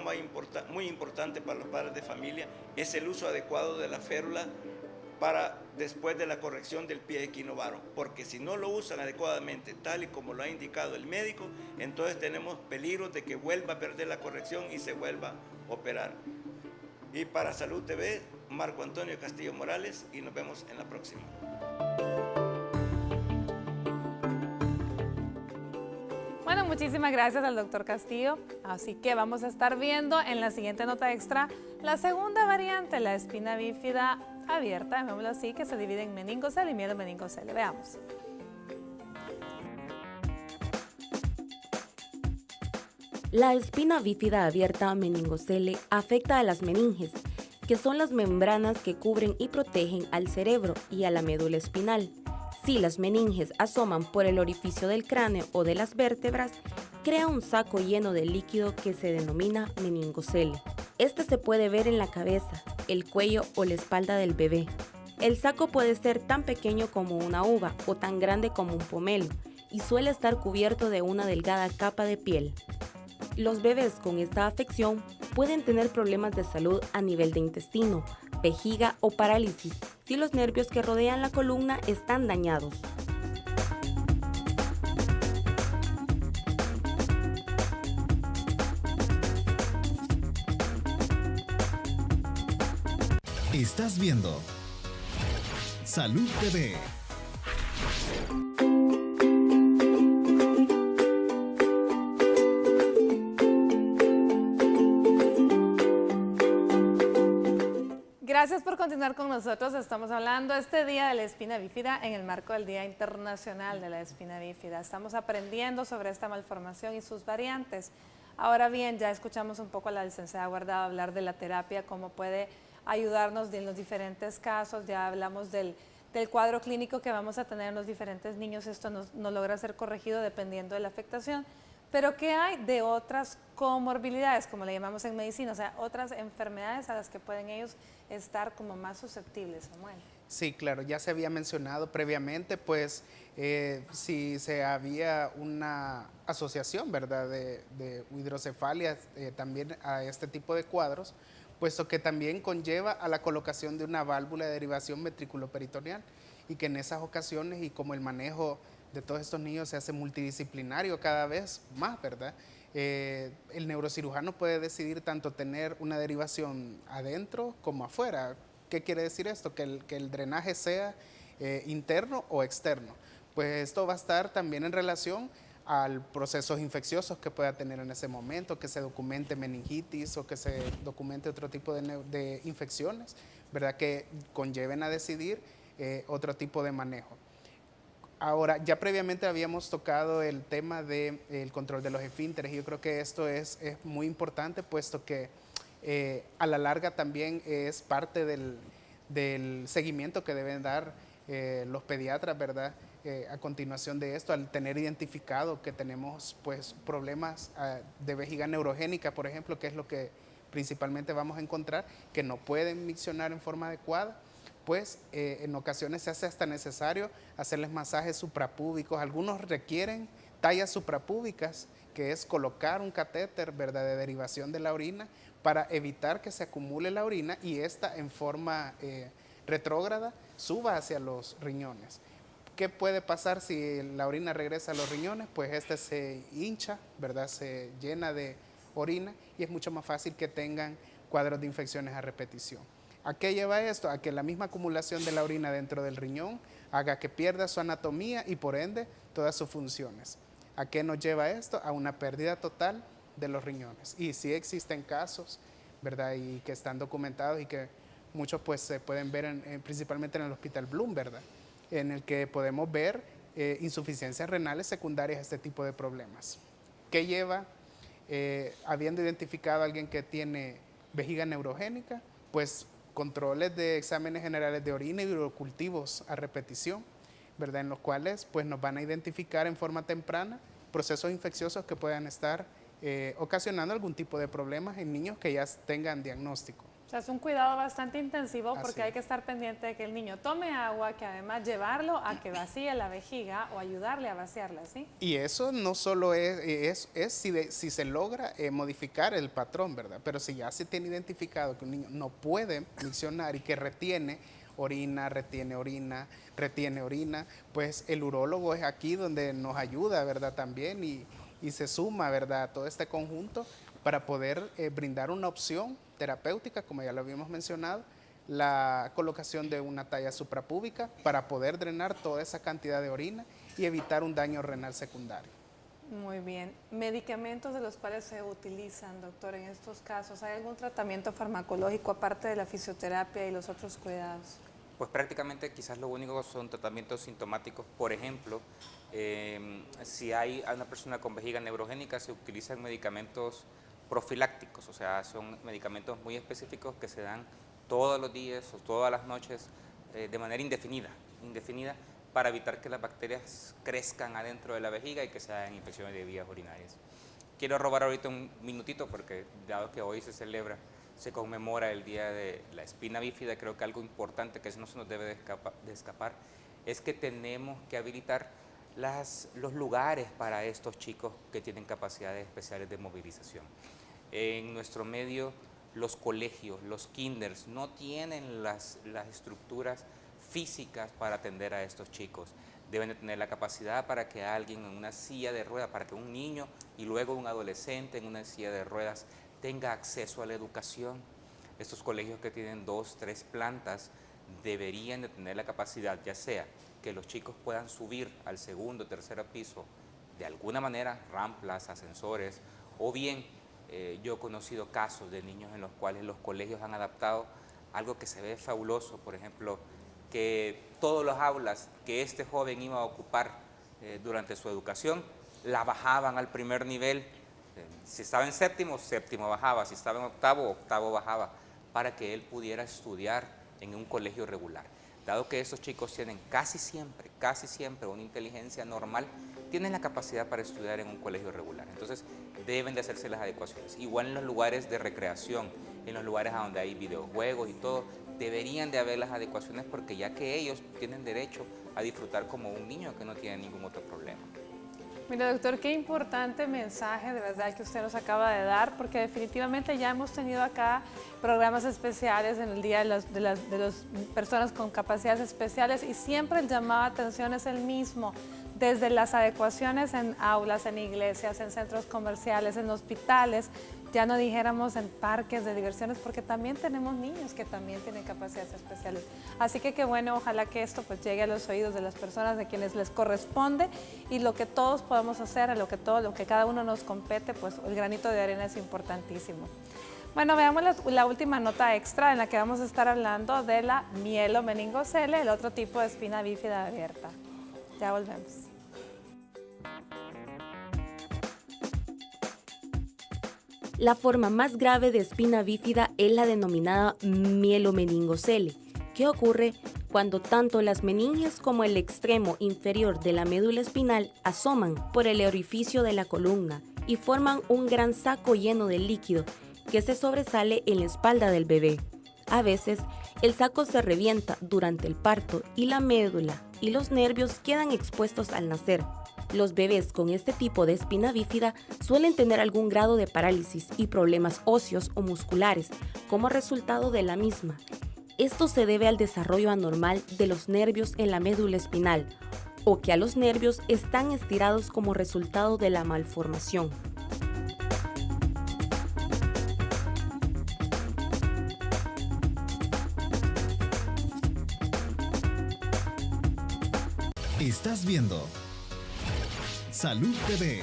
muy importante para los padres de familia es el uso adecuado de la férula para después de la corrección del pie equinovaro, porque si no lo usan adecuadamente, tal y como lo ha indicado el médico, entonces tenemos peligros de que vuelva a perder la corrección y se vuelva a operar. Y para Salud TV, Marco Antonio Castillo Morales, y nos vemos en la próxima. Bueno, muchísimas gracias al doctor Castillo. Así que vamos a estar viendo en la siguiente nota extra la segunda variante, la espina bífida abierta, llamémoslo así, que se divide en meningocele y mielomeningocele. Veamos. La espina bífida abierta meningocele afecta a las meninges, que son las membranas que cubren y protegen al cerebro y a la médula espinal. Si las meninges asoman por el orificio del cráneo o de las vértebras, crea un saco lleno de líquido que se denomina meningocele. Este se puede ver en la cabeza, el cuello o la espalda del bebé. El saco puede ser tan pequeño como una uva o tan grande como un pomelo y suele estar cubierto de una delgada capa de piel. Los bebés con esta afección pueden tener problemas de salud a nivel de intestino, vejiga o parálisis si los nervios que rodean la columna están dañados. Estás viendo Salud TV. Gracias por continuar con nosotros. Estamos hablando este día de la espina bífida en el marco del Día Internacional de la Espina Bífida. Estamos aprendiendo sobre esta malformación y sus variantes. Ahora bien, ya escuchamos un poco a la licenciada Guardado hablar de la terapia, cómo puede ayudarnos en los diferentes casos. Ya hablamos del cuadro clínico que vamos a tener en los diferentes niños. Esto no logra ser corregido dependiendo de la afectación. Pero ¿qué hay de otras comorbilidades, como le llamamos en medicina? O sea, otras enfermedades a las que pueden ellos estar como más susceptibles, Samuel. Sí, claro, ya se había mencionado previamente, pues si se había una asociación, ¿verdad?, de hidrocefalia también a este tipo de cuadros, puesto que también conlleva a la colocación de una válvula de derivación ventriculoperitoneal, y que en esas ocasiones, y como el manejo de todos estos niños se hace multidisciplinario cada vez más, ¿verdad? El neurocirujano puede decidir tanto tener una derivación adentro como afuera. ¿Qué quiere decir esto? Que el drenaje sea interno o externo. Pues esto va a estar también en relación a procesos infecciosos que pueda tener en ese momento, que se documente meningitis o que se documente otro tipo de infecciones, ¿verdad?, que conlleven a decidir otro tipo de manejo. Ahora, ya previamente habíamos tocado el tema del control de los esfínteres, y yo creo que esto es muy importante, puesto que a la larga también es parte del seguimiento que deben dar los pediatras, ¿verdad?, a continuación de esto, al tener identificado que tenemos pues problemas de vejiga neurogénica, por ejemplo, que es lo que principalmente vamos a encontrar, que no pueden miccionar en forma adecuada. Pues en ocasiones se hace hasta necesario hacerles masajes suprapúbicos. Algunos requieren tallas suprapúbicas, que es colocar un catéter, ¿verdad?, de derivación de la orina para evitar que se acumule la orina y esta en forma retrógrada suba hacia los riñones. ¿Qué puede pasar si la orina regresa a los riñones? Pues este se hincha, ¿verdad?, se llena de orina, y es mucho más fácil que tengan cuadros de infecciones a repetición. ¿A qué lleva esto? A que la misma acumulación de la orina dentro del riñón haga que pierda su anatomía y por ende todas sus funciones. ¿A qué nos lleva esto? A una pérdida total de los riñones. Y sí existen casos, ¿verdad? Y que están documentados y que muchos pues se pueden ver principalmente en el Hospital Bloom, ¿verdad? En el que podemos ver insuficiencias renales secundarias a este tipo de problemas. ¿Qué lleva? Habiendo identificado a alguien que tiene vejiga neurogénica, pues controles de exámenes generales de orina y urocultivos a repetición, ¿verdad? En los cuales pues nos van a identificar en forma temprana procesos infecciosos que puedan estar ocasionando algún tipo de problemas en niños que ya tengan diagnóstico. O sea, es un cuidado bastante intensivo porque Así. hay que estar pendiente de que el niño tome agua, que además llevarlo a que vacíe la vejiga o ayudarle a vaciarla, ¿sí? Y eso no solo es si se logra modificar el patrón, ¿verdad? Pero si ya se tiene identificado que un niño no puede miccionar y que retiene orina, pues el urólogo es aquí donde nos ayuda, ¿verdad? También y se suma, ¿verdad? A todo este conjunto para poder brindar una opción terapéutica, como ya lo habíamos mencionado, la colocación de una talla suprapúbica para poder drenar toda esa cantidad de orina y evitar un daño renal secundario. Muy bien. ¿Medicamentos de los cuales se utilizan, doctor, en estos casos? ¿Hay algún tratamiento farmacológico aparte de la fisioterapia y los otros cuidados? Pues prácticamente quizás lo único son tratamientos sintomáticos. Por ejemplo, si hay una persona con vejiga neurogénica, se utilizan medicamentos profilácticos, o sea, son medicamentos muy específicos que se dan todos los días o todas las noches de manera indefinida para evitar que las bacterias crezcan adentro de la vejiga y que se hagan infecciones de vías urinarias. Quiero robar ahorita un minutito porque dado que hoy se conmemora el Día de la Espina Bífida, creo que algo importante que no se nos debe de escapar es que tenemos que habilitar los lugares para estos chicos que tienen capacidades especiales de movilización. En nuestro medio, los colegios, los kinders, no tienen las estructuras físicas para atender a estos chicos. Deben de tener la capacidad para que alguien en una silla de ruedas, para que un niño y luego un adolescente en una silla de ruedas tenga acceso a la educación. Estos colegios que tienen 2, 3 plantas deberían de tener la capacidad, ya sea que los chicos puedan subir al segundo, tercer piso de alguna manera, rampas, ascensores, o bien yo he conocido casos de niños en los cuales los colegios han adaptado algo que se ve fabuloso, por ejemplo, que todas las aulas que este joven iba a ocupar durante su educación, la bajaban al primer nivel. Si estaba en séptimo, séptimo bajaba, si estaba en octavo, octavo bajaba, para que él pudiera estudiar en un colegio regular. Dado que estos chicos tienen casi siempre una inteligencia normal, tienen la capacidad para estudiar en un colegio regular. Entonces, deben de hacerse las adecuaciones. Igual en los lugares de recreación, en los lugares donde hay videojuegos y todo, deberían de haber las adecuaciones porque ya que ellos tienen derecho a disfrutar como un niño que no tiene ningún otro problema. Mira, doctor, qué importante mensaje de verdad que usted nos acaba de dar, porque definitivamente ya hemos tenido acá programas especiales en el Día de las Personas con Capacidades Especiales y siempre el llamado de atención es el mismo, desde las adecuaciones en aulas, en iglesias, en centros comerciales, en hospitales, ya no dijéramos en parques de diversiones, porque también tenemos niños que también tienen capacidades especiales. Así que qué bueno, ojalá que esto pues llegue a los oídos de las personas de quienes les corresponde y lo que todos podemos hacer, lo que cada uno nos compete, pues el granito de arena es importantísimo. Bueno, veamos la última nota extra en la que vamos a estar hablando de la mielomeningocele, el otro tipo de espina bífida abierta. Ya volvemos. La forma más grave de espina bífida es la denominada mielomeningocele, que ocurre cuando tanto las meninges como el extremo inferior de la médula espinal asoman por el orificio de la columna y forman un gran saco lleno de líquido que se sobresale en la espalda del bebé. A veces, el saco se revienta durante el parto y la médula y los nervios quedan expuestos al nacer. Los bebés con este tipo de espina bífida suelen tener algún grado de parálisis y problemas óseos o musculares como resultado de la misma. Esto se debe al desarrollo anormal de los nervios en la médula espinal o que a los nervios están estirados como resultado de la malformación. Estás viendo Salud TV.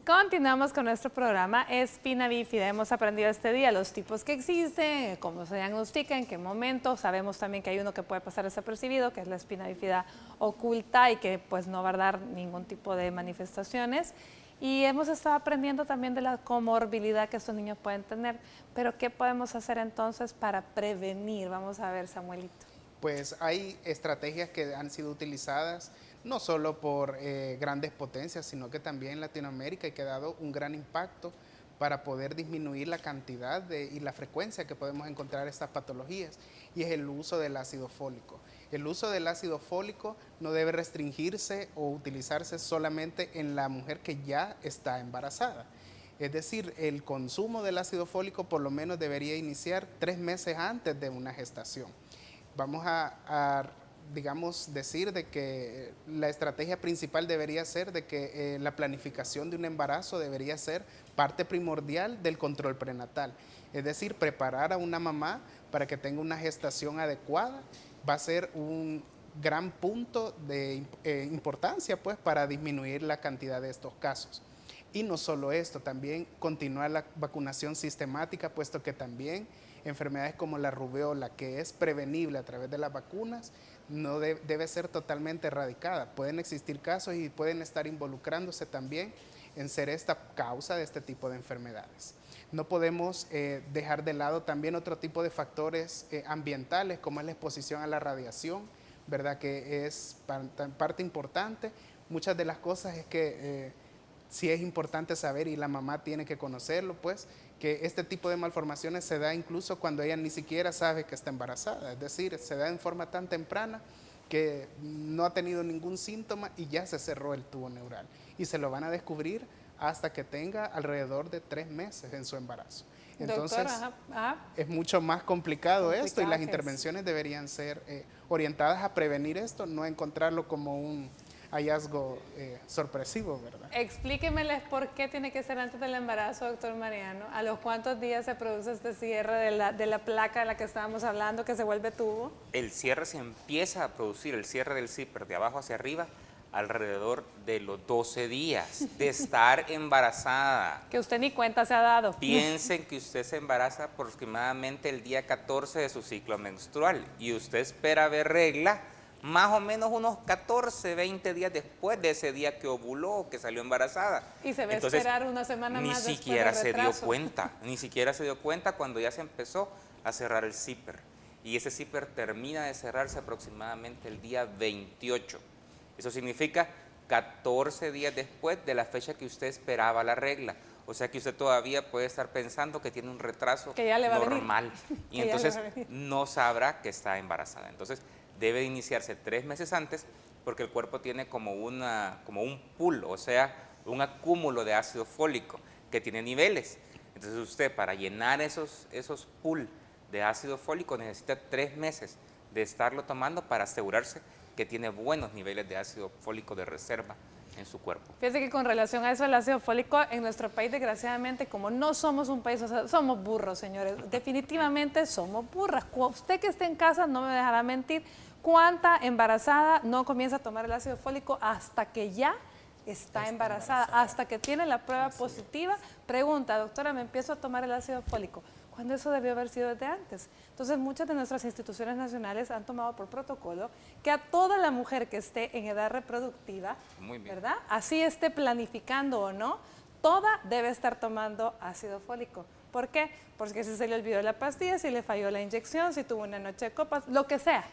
Continuamos con nuestro programa Espina Bífida. Hemos aprendido este día los tipos que existen, cómo se diagnostica, en qué momento. Sabemos también que hay uno que puede pasar desapercibido, que es la espina bífida oculta y que pues no va a dar ningún tipo de manifestaciones. Y hemos estado aprendiendo también de la comorbilidad que estos niños pueden tener. Pero ¿qué podemos hacer entonces para prevenir? Vamos a ver, Samuelito. Pues hay estrategias que han sido utilizadas no solo por grandes potencias, sino que también en Latinoamérica y que ha dado un gran impacto para poder disminuir la cantidad y la frecuencia que podemos encontrar estas patologías, y es el uso del ácido fólico. El uso del ácido fólico no debe restringirse o utilizarse solamente en la mujer que ya está embarazada. Es decir, el consumo del ácido fólico por lo menos debería iniciar 3 meses antes de una gestación. Vamos a digamos, decir de que la estrategia principal debería ser de que la planificación de un embarazo debería ser parte primordial del control prenatal. Es decir, preparar a una mamá para que tenga una gestación adecuada va a ser un gran punto de importancia pues, para disminuir la cantidad de estos casos. Y no solo esto, también continuar la vacunación sistemática, puesto que también enfermedades como la rubeola, que es prevenible a través de las vacunas, no debe ser totalmente erradicada. Pueden existir casos y pueden estar involucrándose también en ser esta causa de este tipo de enfermedades. No podemos dejar de lado también otro tipo de factores ambientales, como es la exposición a la radiación, ¿verdad? Que es parte importante. Muchas de las cosas es que sí es importante saber, y la mamá tiene que conocerlo, pues, que este tipo de malformaciones se da incluso cuando ella ni siquiera sabe que está embarazada. Es decir, se da en forma tan temprana que no ha tenido ningún síntoma y ya se cerró el tubo neural. Y se lo van a descubrir hasta que tenga alrededor de 3 meses en su embarazo. Entonces, doctora, es mucho más complicado esto, y las intervenciones deberían ser orientadas a prevenir esto, no a encontrarlo como un hallazgo sorpresivo, ¿verdad? Explíquemeles por qué tiene que ser antes del embarazo, doctor Mariano. ¿A los cuántos días se produce este cierre de la placa de la que estábamos hablando, que se vuelve tubo? El cierre se empieza a producir, el cierre del zipper de abajo hacia arriba, alrededor de los 12 días de estar embarazada. Que usted ni cuenta se ha dado. Piensen que usted se embaraza aproximadamente el día 14 de su ciclo menstrual y usted espera ver regla más o menos unos 14, 20 días después de ese día que ovuló o que salió embarazada. Y se va a esperar una semana más. Ni siquiera se dio cuenta, ni siquiera se dio cuenta cuando ya se empezó a cerrar el zipper. Y ese zipper termina de cerrarse aproximadamente el día 28. Eso significa 14 días después de la fecha que usted esperaba la regla. O sea que usted todavía puede estar pensando que tiene un retraso que ya le va normal. Y entonces a venir. no sabrá que está embarazada. Entonces debe iniciarse 3 meses antes, porque el cuerpo tiene como un pool, o sea, un acúmulo de ácido fólico que tiene niveles. Entonces usted, para llenar esos pool de ácido fólico, necesita 3 meses de estarlo tomando para asegurarse que tiene buenos niveles de ácido fólico de reserva en su cuerpo. Fíjese que con relación a eso, el ácido fólico en nuestro país, desgraciadamente, como no somos un país, o sea, somos burros, señores, definitivamente somos burras. Usted que esté en casa no me dejará mentir, ¿cuánta embarazada no comienza a tomar el ácido fólico hasta que ya está embarazada, hasta que tiene la prueba positiva? Pregunta, doctora, ¿me empiezo a tomar el ácido fólico? Cuando eso debió haber sido desde antes. Entonces, muchas de nuestras instituciones nacionales han tomado por protocolo que a toda la mujer que esté en edad reproductiva, ¿verdad? Así esté planificando o no, toda debe estar tomando ácido fólico. ¿Por qué? Porque si se le olvidó la pastilla, si le falló la inyección, si tuvo una noche de copas, lo que sea.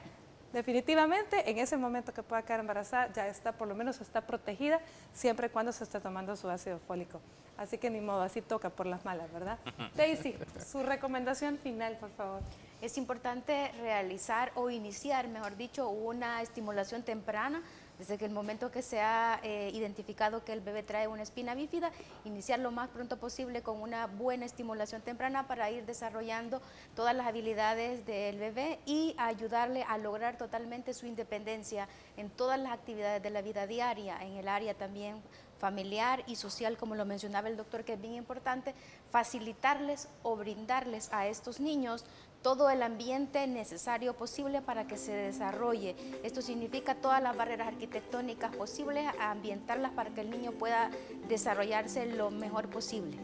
Definitivamente, en ese momento que pueda quedar embarazada, ya está, por lo menos está protegida, siempre y cuando se esté tomando su ácido fólico. Así que ni modo, así toca por las malas, ¿verdad? Daisy, su recomendación final, por favor. Es importante realizar o iniciar, mejor dicho, una estimulación temprana Desde que el momento que se ha identificado que el bebé trae una espina bífida, iniciar lo más pronto posible con una buena estimulación temprana para ir desarrollando todas las habilidades del bebé y ayudarle a lograr totalmente su independencia en todas las actividades de la vida diaria, en el área también familiar y social, como lo mencionaba el doctor, que es bien importante, facilitarles o brindarles a estos niños todo el ambiente necesario posible para que se desarrolle. Esto significa todas las barreras arquitectónicas posibles, ambientarlas para que el niño pueda desarrollarse lo mejor posible.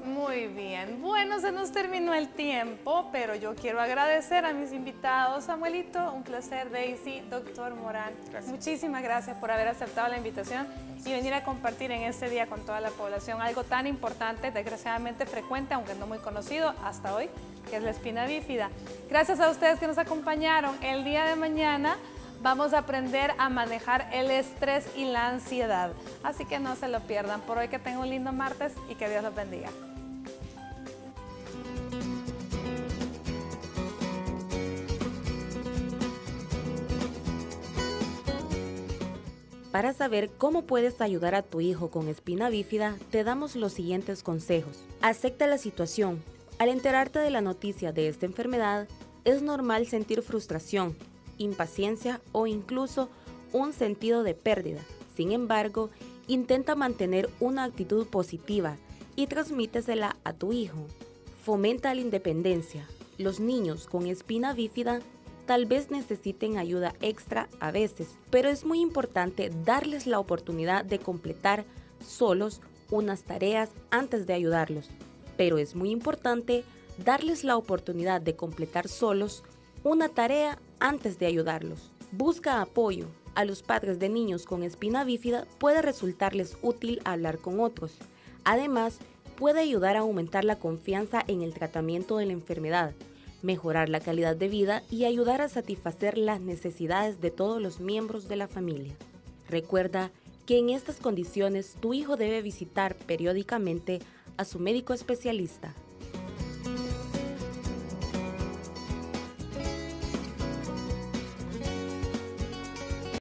Muy bien, bueno, se nos terminó el tiempo, pero yo quiero agradecer a mis invitados. Samuelito, un placer. Daisy, doctor Morán, Gracias. muchísimas gracias por haber aceptado la invitación y venir a compartir en este día con toda la población algo tan importante, desgraciadamente frecuente, aunque no muy conocido hasta hoy, que es la espina bífida. Gracias a ustedes que nos acompañaron. El día de mañana vamos a aprender a manejar el estrés y la ansiedad, así que no se lo pierdan. Por hoy que tengan un lindo martes y que Dios los bendiga. Para saber cómo puedes ayudar a tu hijo con espina bífida, te damos los siguientes consejos. Acepta la situación. Al enterarte de la noticia de esta enfermedad, es normal sentir frustración, impaciencia o incluso un sentido de pérdida. Sin embargo, intenta mantener una actitud positiva y transmítesela a tu hijo. Fomenta la independencia. Los niños con espina bífida tal vez necesiten ayuda extra a veces, pero es muy importante darles la oportunidad de completar solos unas tareas antes de ayudarlos. Pero es muy importante darles la oportunidad de completar solos una tarea antes de ayudarlos. Busca apoyo. A los padres de niños con espina bífida puede resultarles útil hablar con otros. Además, puede ayudar a aumentar la confianza en el tratamiento de la enfermedad, mejorar la calidad de vida y ayudar a satisfacer las necesidades de todos los miembros de la familia. Recuerda que en estas condiciones tu hijo debe visitar periódicamente a su médico especialista.